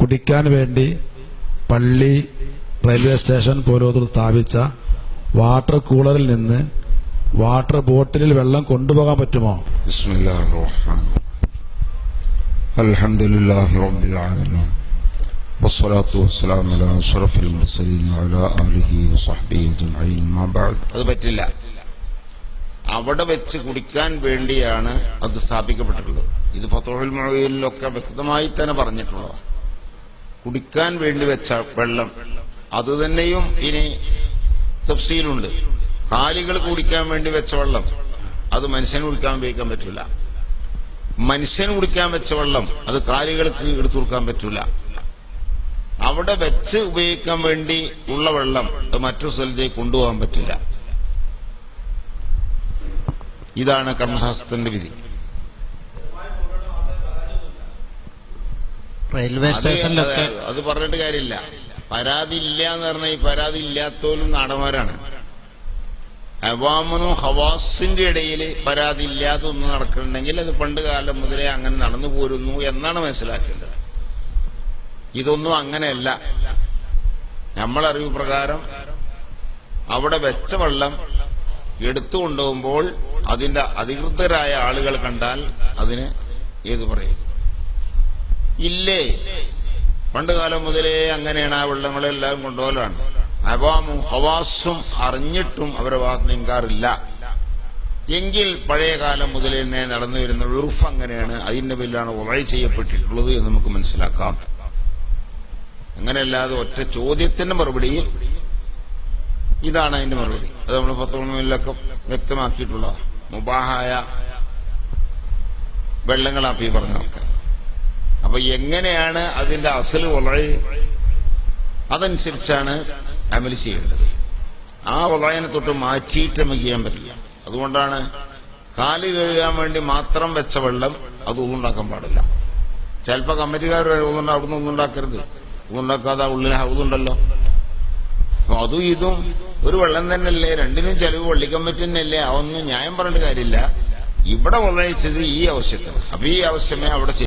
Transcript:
കുടിക്കാൻ വേണ്ടി പള്ളി, റെയിൽവേ സ്റ്റേഷൻ പോലും സ്ഥാപിച്ച വാട്ടർ കൂളറിൽ നിന്ന് വാട്ടർ ബോട്ടിലിൽ വെള്ളം കൊണ്ടുപോകാൻ പറ്റുമോ? ബിസ്മില്ലാഹിർ റഹ്മാനിർ റഹീം. അൽഹംദുലില്ലാഹി റബ്ബിൽ ആലമീൻ വസ്സലാത്തു വസ്സലാമു അലാ അഷ്റഫിൽ മുർസലീൻ വഅലാ ആലിഹി വസഹ്ബിഹി അജ്മഈൻ. മാ ബഅദ്. അത് പറ്റില്ല. അവിടെ വെച്ച് കുടിക്കാൻ വേണ്ടിയാണ് അത് സ്ഥാപിക്കപ്പെട്ടിട്ടുള്ളത്. ഇത് ഫത്ഹുൽ മുഈനിലൊക്കെ വ്യക്തമായി തന്നെ പറഞ്ഞിട്ടുള്ളതാണ്. കുടിക്കാൻ വേണ്ടി വെച്ച വെള്ളം അത് തന്നെയും ഇനി തഫ്സീലുണ്ട്. കാലികൾ കുടിക്കാൻ വേണ്ടി വെച്ച വെള്ളം അത് മനുഷ്യന് കുടിക്കാൻ ഉപയോഗിക്കാൻ പറ്റില്ല. മനുഷ്യന് കുടിക്കാൻ വെച്ച വെള്ളം അത് കാലികൾക്ക് എടുത്തു കൊടുക്കാൻ പറ്റില്ല. അവിടെ വെച്ച് ഉപയോഗിക്കാൻ വേണ്ടി ഉള്ള വെള്ളം അത് മറ്റൊരു സ്ഥലത്തേക്ക് കൊണ്ടുപോകാൻ പറ്റില്ല. ഇതാണ് കർമ്മശാസ്ത്രത്തിന്റെ വിധി. റെയിൽവേ സ്റ്റേഷനിലൊക്കെ അത് പറഞ്ഞിട്ട് കാര്യമില്ല. പരാതി ഇല്ല എന്ന് പറഞ്ഞാൽ ഈ പരാതി ഇല്ലാത്തവരും നാടന്മാരാണ്. അവാമനും ഹവാസിന്റെ ഇടയിൽ പരാതി ഇല്ലാതെ ഒന്നും നടക്കുന്നുണ്ടെങ്കിൽ അത് പണ്ട് കാലം മുതലേ അങ്ങനെ നടന്നു പോരുന്നു എന്നാണ് മനസ്സിലാക്കേണ്ടത്. ഇതൊന്നും അങ്ങനെയല്ല. നമ്മളറിവ് പ്രകാരം അവിടെ വെച്ച വെള്ളം എടുത്തു കൊണ്ടുപോകുമ്പോൾ അതിന്റെ അധികൃതരായ ആളുകൾ കണ്ടാൽ അതിന് ഏത് പറയും? ഇല്ലേ, പണ്ട് കാലം മുതലേ അങ്ങനെയാണ്. ആ വെള്ളങ്ങളെല്ലാം കൊണ്ടുപോകലാണ്. അവാമും ഹവാസും അറിഞ്ഞിട്ടും അവരെ ഭാഗത്ത് നീങ്ങാറില്ല എങ്കിൽ പഴയ കാലം മുതൽ തന്നെ നടന്നു വരുന്ന ഉറുഫ് അങ്ങനെയാണ്. അതിന്റെ പേരിലാണ് വഴി ചെയ്യപ്പെട്ടിട്ടുള്ളത് എന്ന് നമുക്ക് മനസ്സിലാക്കാം. അങ്ങനെയല്ലാതെ ഒറ്റ ചോദ്യത്തിന്റെ മറുപടിയിൽ ഇതാണ് അതിന്റെ മറുപടി. അത് നമ്മൾ ഫത്വയിലൊക്കെ വ്യക്തമാക്കിയിട്ടുള്ള മുബാഹായ വെള്ളങ്ങളാപ്പി പറഞ്ഞൊക്കെ. അപ്പൊ എങ്ങനെയാണ് അതിന്റെ അസല് വഴി, അതനുസരിച്ചാണ് അമൽ ചെയ്യേണ്ടത്. ആ വളയനെ തൊട്ട് മാറ്റിയിട്ട് നമുക്ക് ചെയ്യാൻ പറ്റില്ല. അതുകൊണ്ടാണ് കാല് കഴുകാൻ വേണ്ടി മാത്രം വെച്ച വെള്ളം അത് ഉണ്ടാക്കാൻ പാടില്ല. ചിലപ്പോൾ കമ്മിറ്റിക്കാർ അവിടുന്ന് ഒന്നുണ്ടാക്കരുത്, ഉണ്ടാക്കാതെ ഉള്ളിൽ ഹൗതുണ്ടല്ലോ. അപ്പൊ അതും ഇതും ഒരു വെള്ളം തന്നെയല്ലേ, രണ്ടിനും ചെലവ് പള്ളി കമ്മിറ്റി തന്നെയല്ലേ. അതൊന്നും ന്യായം പറഞ്ഞിട്ട് കാര്യമില്ല. ഇവിടെ വളയിച്ചത് ഈ ആവശ്യത്തിന്. അപ്പൊ ഈ ആവശ്യമേ അവിടെ